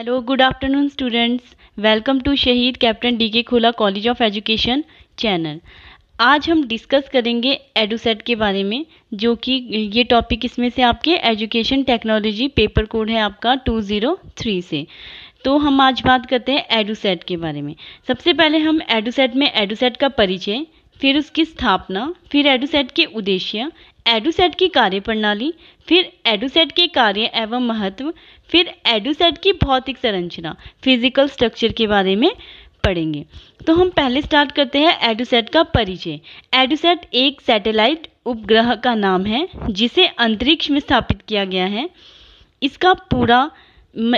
Hello, good afternoon students. Welcome to Shaheed captain D K Khola college of education channel. आज हम discuss करेंगे EDUSAT के बारे में, जो कि ये टॉपिक इसमें से आपके एजुकेशन टेक्नोलॉजी पेपर कोड है आपका 203 से। तो हम आज बात करते हैं एडुसेट के बारे में। सबसे पहले हम एडुसेट का परिचय, फिर उसकी स्थापना, फिर एडुसेट के उद्देश्य, एडुसेट की कार्यप्रणाली, फिर एडुसेट के कार्य एवं महत्व, फिर एडुसेट की भौतिक संरचना फिजिकल स्ट्रक्चर के बारे में पढ़ेंगे। तो हम पहले स्टार्ट करते हैं एडुसेट का परिचय। एडुसेट एक सैटेलाइट उपग्रह का नाम है जिसे अंतरिक्ष में स्थापित किया गया है।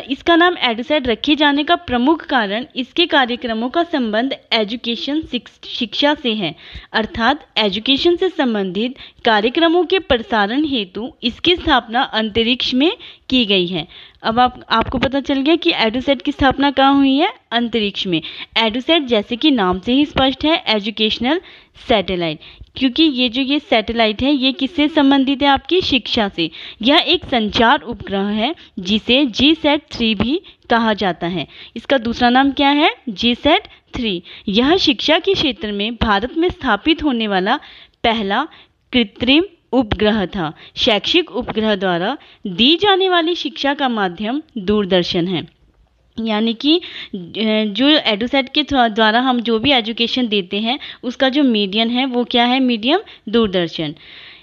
इसका नाम एडुसेट रखे जाने का प्रमुख कारण इसके कार्यक्रमों का संबंध एजुकेशन शिक्षा से है, अर्थात एजुकेशन से संबंधित कार्यक्रमों के प्रसारण हेतु इसकी स्थापना अंतरिक्ष में की गई है। अब आपको पता चल गया कि एडुसेट की स्थापना कहाँ हुई है, अंतरिक्ष में। एडुसेट जैसे कि नाम से ही स्पष्ट है, एजुकेशनल सैटेलाइट, क्योंकि ये सैटेलाइट है ये किससे संबंधित है, आपकी शिक्षा से। यह एक संचार उपग्रह है जिसे GSAT-3 भी कहा जाता है। इसका दूसरा नाम क्या है, GSAT-3। यह शिक्षा के क्षेत्र में भारत में स्थापित होने वाला पहला कृत्रिम उपग्रह था। शैक्षिक उपग्रह द्वारा दी जाने वाली शिक्षा का माध्यम दूरदर्शन है, यानी कि जो एडुसेट के द्वारा हम जो भी एजुकेशन देते हैं उसका जो मीडियम है वो क्या है, मीडियम दूरदर्शन।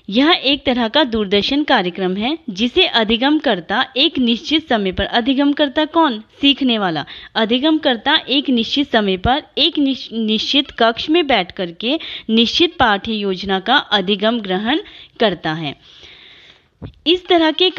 यह एक तरह का दूरदर्शन कार्यक्रम है जिसे अधिगमकर्ता एक निश्चित समय पर, अधिगमकर्ता कौन, सीखने वाला, अधिगमकर्ता एक निश्चित समय पर एक निश्चित कक्ष में बैठ करके निश्चित पाठ्य योजना का अधिगम ग्रहण करता है। इस तरह के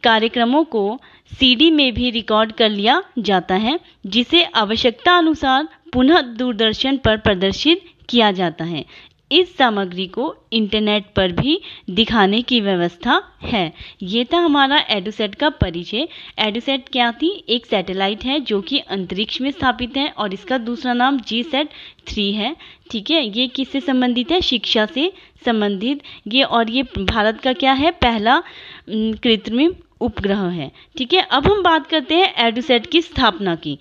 कार्यक्रमों को CD में भी रिकॉर्ड कर लिया जाता है, जिसे आवश्यकता अनुसार पुनः दूरदर्शन पर प्रदर्शित किया जाता है। इस सामग्री को इंटरनेट पर भी दिखाने की व्यवस्था है। ये था हमारा एडुसेट का परिचय। एडुसेट क्या थी, एक सैटेलाइट है जो कि अंतरिक्ष में स्थापित है और इसका दूसरा नाम GSAT-3 है। ठीक है, ये किससे संबंधित है, शिक्षा से संबंधित। ये भारत का क्या है, पहला कृत्रिम उपग्रह है। ठीक है, अब हम बात करते हैं एडुसेट की स्थापना की,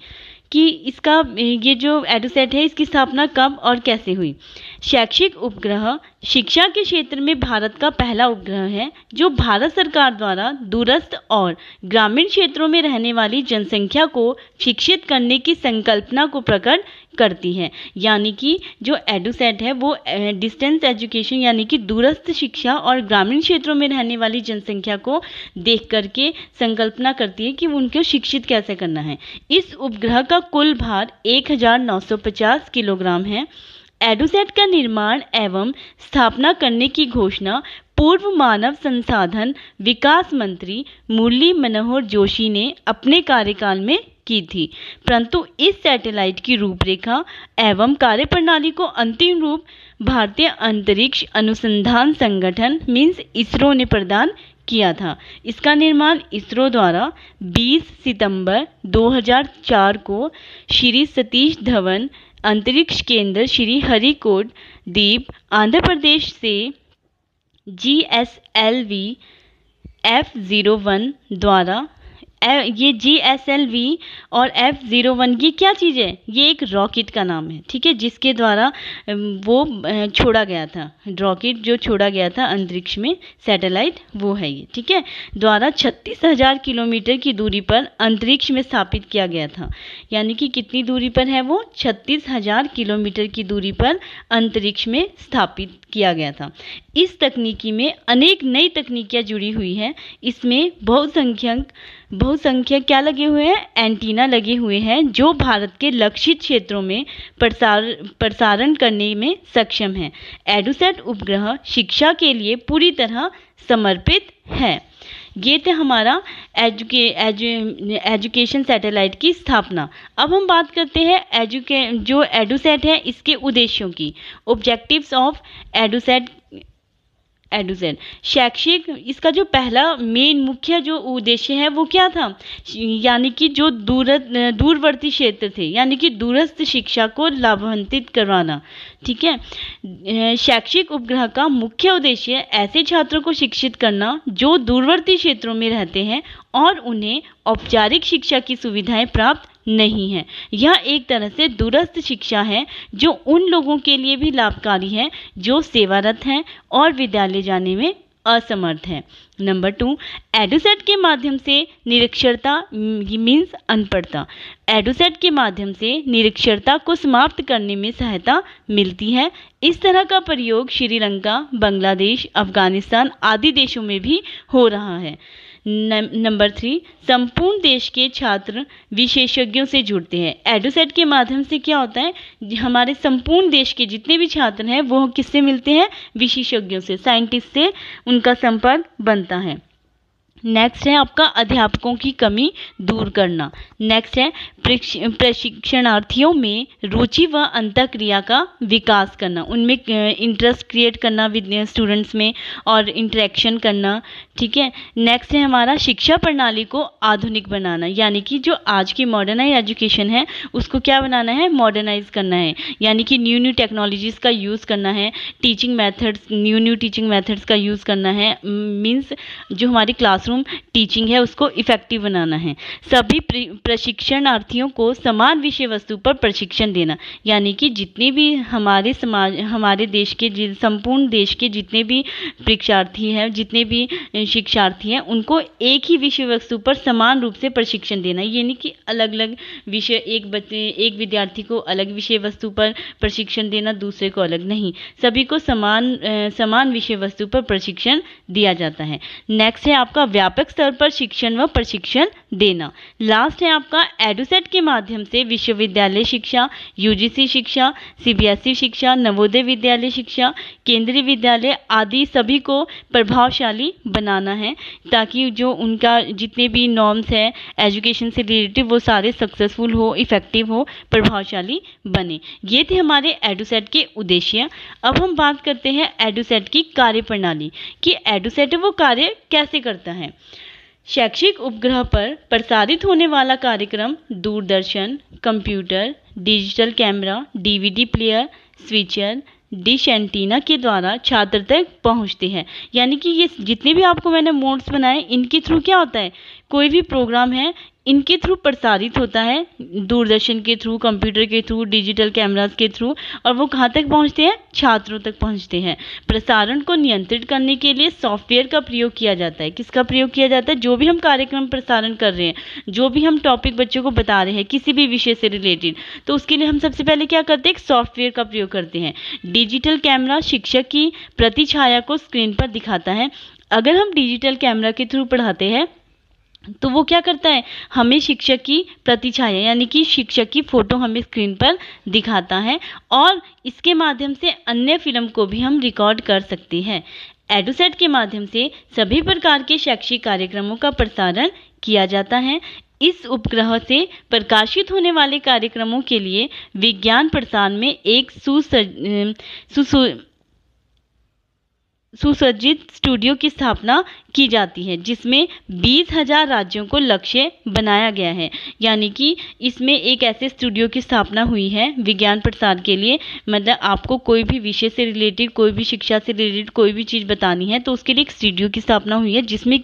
कि इसका ये जो एडुसेट है इसकी स्थापना कब और कैसे हुई। शैक्षिक उपग्रह शिक्षा के क्षेत्र में भारत का पहला उपग्रह है जो भारत सरकार द्वारा दूरस्थ और ग्रामीण क्षेत्रों में रहने वाली जनसंख्या को शिक्षित करने की संकल्पना को प्रकट करती है। यानी कि जो एडुसेट है वो डिस्टेंस एजुकेशन यानी कि दूरस्थ शिक्षा और ग्रामीण क्षेत्रों में रहने वाली जनसंख्या को देख करके संकल्पना करती है कि उनको शिक्षित कैसे करना है। इस उपग्रह का कुल भार 1950 किलोग्राम है। एडुसेट का निर्माण एवं स्थापना करने की घोषणा पूर्व मानव संसाधन विकास मंत्री मुरली मनोहर जोशी ने अपने कार्यकाल में की थी, परंतु इस सैटेलाइट की रूपरेखा एवं कार्यप्रणाली को अंतिम रूप भारतीय अंतरिक्ष अनुसंधान संगठन मीन्स इसरो ने प्रदान किया था। इसका निर्माण इसरो द्वारा 20 सितंबर 2004 को श्री सतीश धवन अंतरिक्ष केंद्र श्री हरिकोट द्वीप आंध्र प्रदेश से GSLV F01 द्वारा, ये GSLV और F01 ये क्या चीज़ है, ये एक रॉकेट का नाम है। ठीक है, जिसके द्वारा वो छोड़ा गया था, रॉकेट जो छोड़ा गया था अंतरिक्ष में, सैटेलाइट वो है ये। ठीक है, द्वारा 36,000 किलोमीटर की दूरी पर अंतरिक्ष में स्थापित किया गया था। यानी कि कितनी दूरी पर है वो, 36,000 किलोमीटर की दूरी पर अंतरिक्ष में स्थापित किया गया था। इस तकनीकी में अनेक नई तकनीकियाँ जुड़ी हुई हैं। इसमें बहुसंख्यक क्या लगे हुए हैं, एंटीना लगे हुए हैं जो भारत के लक्षित क्षेत्रों में प्रसारण करने में सक्षम है। एडुसेट उपग्रह शिक्षा के लिए पूरी तरह समर्पित है। ये थे हमारा एजुकेशन सैटेलाइट की स्थापना। अब हम बात करते हैं जो एडुसेट है इसके उद्देश्यों की। ऑब्जेक्टिव्स ऑफ एडुसेट शैक्षिक, इसका जो पहला मेन मुख्य जो उद्देश्य है वो क्या था, यानी कि जो दूरवर्ती क्षेत्र थे यानी कि दूरस्थ शिक्षा को लाभान्वित करवाना। ठीक है, शैक्षिक उपग्रह का मुख्य उद्देश्य ऐसे छात्रों को शिक्षित करना जो दूरवर्ती क्षेत्रों में रहते हैं और उन्हें औपचारिक शिक्षा की सुविधाएं प्राप्त नहीं है। यह एक तरह से दूरस्थ शिक्षा है जो उन लोगों के लिए भी लाभकारी है जो सेवारत हैं और विद्यालय जाने में असमर्थ है। नंबर 2, एडुसेट के माध्यम से निरक्षरता मीन्स अनपढ़ता। एडुसेट के माध्यम से निरक्षरता को समाप्त करने में सहायता मिलती है। इस तरह का प्रयोग श्रीलंका, बांग्लादेश, अफगानिस्तान आदि देशों में भी हो रहा है। नंबर 3, संपूर्ण देश के छात्र विशेषज्ञों से जुड़ते हैं। एडुसेट के माध्यम से क्या होता है, हमारे संपूर्ण देश के जितने भी छात्र हैं वो किससे मिलते हैं, विशेषज्ञों से, साइंटिस्ट से उनका संपर्क बनता है। नेक्स्ट है आपका अध्यापकों की कमी दूर करना। नेक्स्ट है प्रशिक्षणार्थियों में रुचि व अंतःक्रिया का विकास करना, उनमें इंटरेस्ट क्रिएट करना विद स्टूडेंट्स में और इंटरेक्शन करना। ठीक है, नेक्स्ट है हमारा शिक्षा प्रणाली को आधुनिक बनाना, यानी कि जो आज की मॉडर्नाइज एजुकेशन है उसको क्या बनाना है, मॉडर्नाइज करना है, यानी कि न्यू टेक्नोलॉजीज़ का यूज़ करना है, teaching methods, new teaching methods का यूज़ करना है, मीन्स जो हमारी क्लासरूम टीचिंग है उसको इफेक्टिव बनाना है। सभी प्रशिक्षणार्थियों को समान विषय वस्तु पर प्रशिक्षण देना, यानी कि जितने भी हमारे समाज, हमारे देश के संपूर्ण देश के जितने भी परीक्षार्थी हैं, जितने भी शिक्षार्थी हैं, उनको एक ही विषय वस्तु पर समान रूप से प्रशिक्षण देना, यानी कि अलग अलग विषय, एक विद्यार्थी को अलग विषय वस्तु पर प्रशिक्षण देना, दूसरे को अलग नहीं, सभी को समान विषय वस्तु पर प्रशिक्षण दिया जाता है। नेक्स्ट है आपका व्यापक स्तर पर शिक्षण व प्रशिक्षण देना। लास्ट है आपका एडुसेट के माध्यम से विश्वविद्यालय शिक्षा, यूजीसी शिक्षा, सीबीएसई शिक्षा, नवोदय विद्यालय शिक्षा, केंद्रीय विद्यालय आदि सभी को प्रभावशाली बनाना है, ताकि जो उनका जितने भी नॉर्म्स है एजुकेशन से रिलेटेड वो सारे सक्सेसफुल हो, इफेक्टिव हो, प्रभावशाली बने। ये थे हमारे एडुसेट के उद्देश्य। अब हम बात करते हैं एडुसेट की कार्यप्रणाली कि एडुसेट वो कार्य कैसे करता है। शैक्षिक उपग्रह पर प्रसारित होने वाला कार्यक्रम Doordarshan, computer, digital camera, DVD player, switcher, dish antenna के द्वारा छात्र तक पहुंचते हैं। यानी कि ये जितने भी आपको मैंने मोड्स बनाए इनके थ्रू क्या होता है, कोई भी प्रोग्राम है इनके थ्रू प्रसारित होता है, दूरदर्शन के थ्रू, कंप्यूटर के थ्रू, डिजिटल कैमरास के थ्रू, और वो कहाँ तक पहुँचते हैं, छात्रों तक पहुँचते हैं। प्रसारण को नियंत्रित करने के लिए सॉफ्टवेयर का प्रयोग किया जाता है। किसका प्रयोग किया जाता है, जो भी हम कार्यक्रम प्रसारण कर रहे हैं, जो भी हम टॉपिक बच्चों को बता रहे हैं किसी भी विषय से रिलेटेड, तो उसके लिए हम सबसे पहले क्या करते हैं, एक सॉफ्टवेयर का प्रयोग करते हैं। डिजिटल कैमरा शिक्षक की प्रतिछाया को स्क्रीन पर दिखाता है। अगर हम डिजिटल कैमरा के थ्रू पढ़ाते हैं तो वो क्या करता है, हमें शिक्षक की प्रतिछाया यानी कि शिक्षक की फ़ोटो हमें स्क्रीन पर दिखाता है, और इसके माध्यम से अन्य फिल्म को भी हम रिकॉर्ड कर सकते हैं। एडुसेट के माध्यम से सभी प्रकार के शैक्षिक कार्यक्रमों का प्रसारण किया जाता है। इस उपग्रह से प्रकाशित होने वाले कार्यक्रमों के लिए विज्ञान प्रसार में एक सुसज्जित स्टूडियो की स्थापना की जाती है, जिसमें 20,000 राज्यों को लक्ष्य बनाया गया है। यानी कि इसमें एक ऐसे स्टूडियो की स्थापना हुई है विज्ञान प्रसार के लिए, मतलब आपको कोई भी विषय से रिलेटेड, कोई भी शिक्षा से रिलेटेड कोई भी चीज़ बतानी है तो उसके लिए एक स्टूडियो की स्थापना हुई है, जिसमें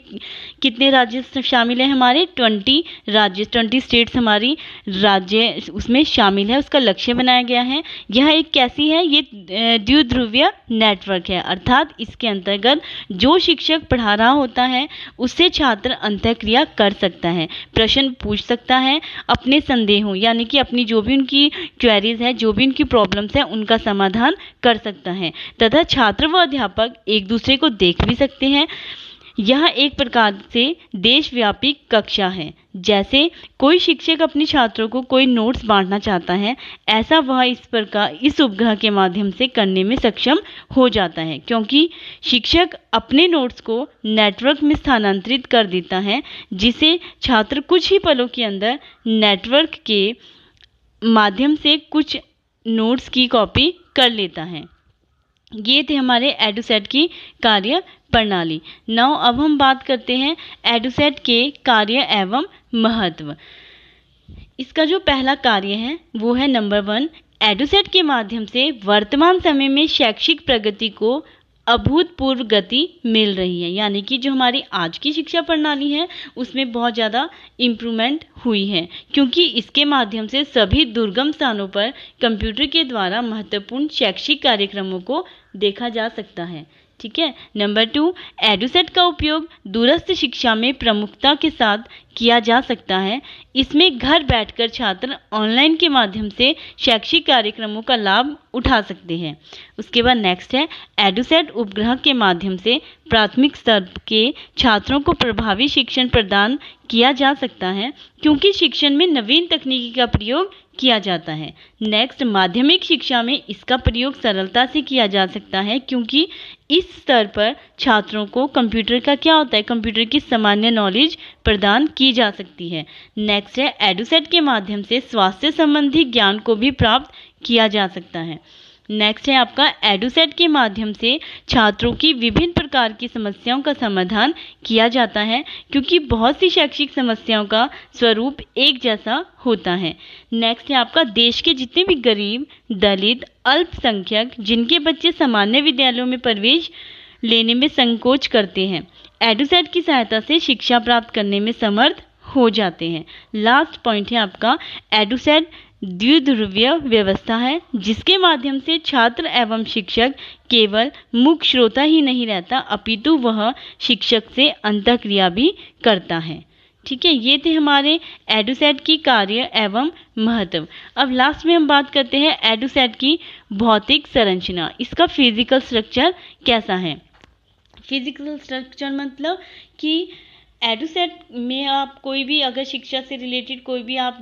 कितने राज्य शामिल हैं, हमारे 20 स्टेट्स हमारी राज्य उसमें शामिल है। उसका लक्ष्य बनाया गया है। यह एक कैसी है, ये द्विध्रुवीय नेटवर्क है, अर्थात इसके अंतर्गत जो शिक्षक पढ़ा रहा होता है उससे छात्र अंतःक्रिया कर सकता है, प्रश्न पूछ सकता है, अपने संदेहों यानी कि अपनी जो भी उनकी क्वेरीज है, जो भी उनकी प्रॉब्लम्स है, उनका समाधान कर सकता है, तथा छात्र व अध्यापक एक दूसरे को देख भी सकते हैं। यह एक प्रकार से देशव्यापी कक्षा है। जैसे कोई शिक्षक अपने छात्रों को कोई नोट्स बांटना चाहता है, ऐसा वह इस उपग्रह के माध्यम से करने में सक्षम हो जाता है, क्योंकि शिक्षक अपने नोट्स को नेटवर्क में स्थानांतरित कर देता है, जिसे छात्र कुछ ही पलों के अंदर नेटवर्क के माध्यम से कुछ नोट्स की कॉपी कर लेता है। ये थे हमारे एडुसेट की कार्य प्रणाली। नाउ अब हम बात करते हैं एडुसेट के कार्य एवं महत्व। इसका जो पहला कार्य है वो है नंबर 1, एडुसेट के माध्यम से वर्तमान समय में शैक्षिक प्रगति को अभूतपूर्व गति मिल रही है। यानी कि जो हमारी आज की शिक्षा प्रणाली है उसमें बहुत ज़्यादा इम्प्रूवमेंट हुई है, क्योंकि इसके माध्यम से सभी दुर्गम स्थानों पर कंप्यूटर के द्वारा महत्वपूर्ण शैक्षिक कार्यक्रमों को देखा जा सकता है। ठीक है। नंबर 2, एडुसेट का उपयोग दूरस्थ शिक्षा में प्रमुखता के साथ किया जा सकता है। इसमें घर बैठकर छात्र ऑनलाइन के माध्यम से शैक्षिक कार्यक्रमों का लाभ उठा सकते हैं। उसके बाद नेक्स्ट है, एडुसेट उपग्रह के माध्यम से प्राथमिक स्तर के छात्रों को प्रभावी शिक्षण प्रदान किया जा सकता है, क्योंकि शिक्षण में नवीन तकनीकी का प्रयोग किया जाता है। नेक्स्ट, माध्यमिक शिक्षा में इसका प्रयोग सरलता से किया जा सकता है, क्योंकि इस स्तर पर छात्रों को कंप्यूटर का क्या होता है, कंप्यूटर की सामान्य नॉलेज प्रदान की जा सकती है। नेक्स्ट है, एडुसेट के माध्यम से स्वास्थ्य संबंधी ज्ञान को भी प्राप्त किया जा सकता है। नेक्स्ट है आपका, एडुसेट के माध्यम से छात्रों की विभिन्न प्रकार की समस्याओं का समाधान किया जाता है, क्योंकि बहुत सी शैक्षिक समस्याओं का स्वरूप एक जैसा होता है। नेक्स्ट है आपका, देश के जितने भी गरीब, दलित, अल्पसंख्यक जिनके बच्चे सामान्य विद्यालयों में प्रवेश लेने में संकोच करते हैं, एडुसेट की सहायता से शिक्षा प्राप्त करने में समर्थ हो जाते हैं। लास्ट पॉइंट है आपका, एडुसेट द्विध्रुवीय व्यवस्था है, जिसके माध्यम से छात्र एवं शिक्षक केवल मुख्य श्रोता ही नहीं रहता, अपितु वह शिक्षक से अंतःक्रिया भी करता है। ठीक है, ये थे हमारे एडुसेट की कार्य एवं महत्व। अब लास्ट में हम बात करते हैं एडुसेट की भौतिक संरचना। इसका फिजिकल स्ट्रक्चर कैसा है। फिजिकल स्ट्रक्चर मतलब कि एडुसेट में आप कोई भी अगर शिक्षा से रिलेटेड कोई भी आप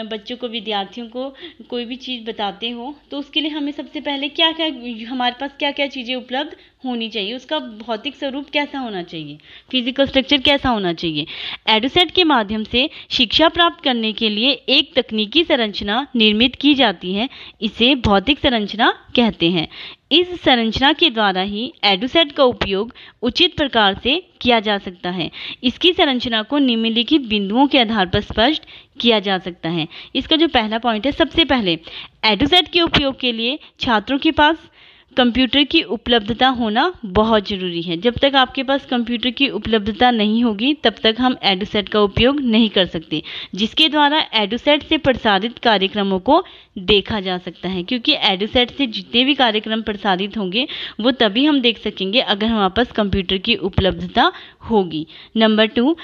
बच्चों को, विद्यार्थियों को कोई भी चीज़ बताते हो, तो उसके लिए हमें सबसे पहले क्या क्या, हमारे पास क्या क्या चीज़ें उपलब्ध होनी चाहिए, उसका भौतिक स्वरूप कैसा होना चाहिए, फिजिकल स्ट्रक्चर कैसा होना चाहिए। एडुसेट के माध्यम से शिक्षा प्राप्त करने के लिए एक तकनीकी संरचना निर्मित की जाती है, इसे भौतिक संरचना कहते हैं। इस संरचना के द्वारा ही एडुसेट का उपयोग उचित प्रकार से किया जा सकता है। इसकी संरचना को निम्नलिखित बिंदुओं के आधार पर स्पष्ट किया जा सकता है। इसका जो पहला पॉइंट है, सबसे पहले एडुसेट के उपयोग के लिए छात्रों के पास कंप्यूटर की उपलब्धता होना बहुत ज़रूरी है। जब तक आपके पास कंप्यूटर की उपलब्धता नहीं होगी तब तक हम एडुसेट का उपयोग नहीं कर सकते, जिसके द्वारा एडुसेट से प्रसारित कार्यक्रमों को देखा जा सकता है, क्योंकि एडुसेट से जितने भी कार्यक्रम प्रसारित होंगे वो तभी हम देख सकेंगे अगर हमारे पास कंप्यूटर की उपलब्धता होगी। नंबर 2,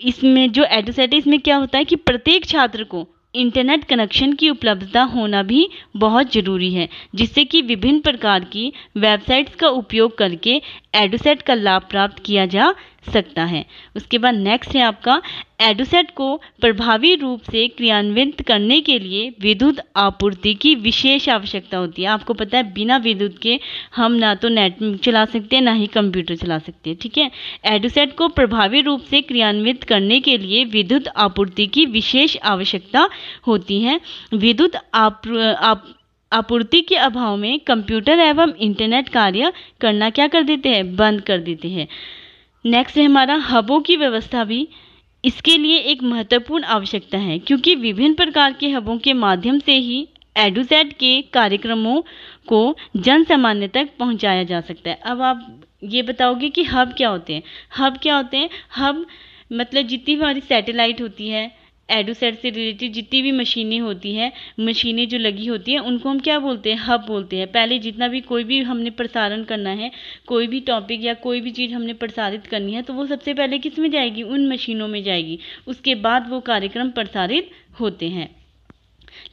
इसमें जो एडुसेट है इसमें क्या होता है कि प्रत्येक छात्र को इंटरनेट कनेक्शन की उपलब्धता होना भी बहुत ज़रूरी है, जिससे कि विभिन्न प्रकार की वेबसाइट्स का उपयोग करके एडुसेट का लाभ प्राप्त किया जा सकता है। उसके बाद नेक्स्ट है आपका, एडुसेट को प्रभावी रूप से क्रियान्वित करने के लिए विद्युत आपूर्ति की विशेष आवश्यकता होती है। आपको पता है बिना विद्युत के हम ना तो नेट चला सकते हैं ना ही कंप्यूटर चला सकते हैं। ठीक है, एडुसेट को प्रभावी रूप से क्रियान्वित करने के लिए विद्युत आपूर्ति की विशेष आवश्यकता होती है। विद्युत आपूर्ति के अभाव में कंप्यूटर एवं इंटरनेट कार्य करना क्या कर देते हैं, बंद कर देते हैं। नेक्स्ट है हमारा, हबों की व्यवस्था भी इसके लिए एक महत्वपूर्ण आवश्यकता है, क्योंकि विभिन्न प्रकार के हबों के माध्यम से ही एडुसेट के कार्यक्रमों को जन सामान्य तक पहुंचाया जा सकता है। अब आप ये बताओगे कि हब क्या होते हैं। हब क्या होते हैं, हब मतलब जितनी हमारी सैटेलाइट होती है, एडुसेट से रिलेटेड जितनी भी मशीनें होती हैं, मशीनें जो लगी होती हैं, उनको हम क्या बोलते हैं, हब बोलते हैं। पहले जितना भी कोई भी हमने प्रसारण करना है, कोई भी टॉपिक या कोई भी चीज़ हमने प्रसारित करनी है, तो वो सबसे पहले किस में जाएगी, उन मशीनों में जाएगी। उसके बाद वो कार्यक्रम प्रसारित होते हैं।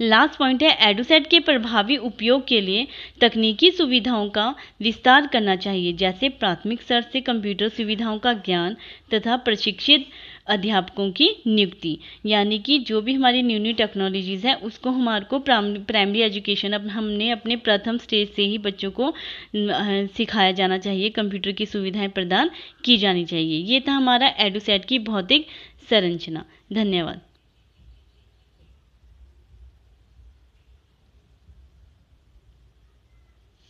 लास्ट पॉइंट है, एडुसेट के प्रभावी उपयोग के लिए तकनीकी सुविधाओं का विस्तार करना चाहिए, जैसे प्राथमिक स्तर से कंप्यूटर सुविधाओं का ज्ञान तथा प्रशिक्षित अध्यापकों की नियुक्ति। यानी कि जो भी हमारी न्यू न्यू टेक्नोलॉजीज़ है उसको हमारे को प्राइमरी एजुकेशन हमने अपने प्रथम स्टेज से ही बच्चों को सिखाया जाना चाहिए, कंप्यूटर की सुविधाएं प्रदान की जानी चाहिए। ये था हमारा एडुसेट की भौतिक संरचना। धन्यवाद।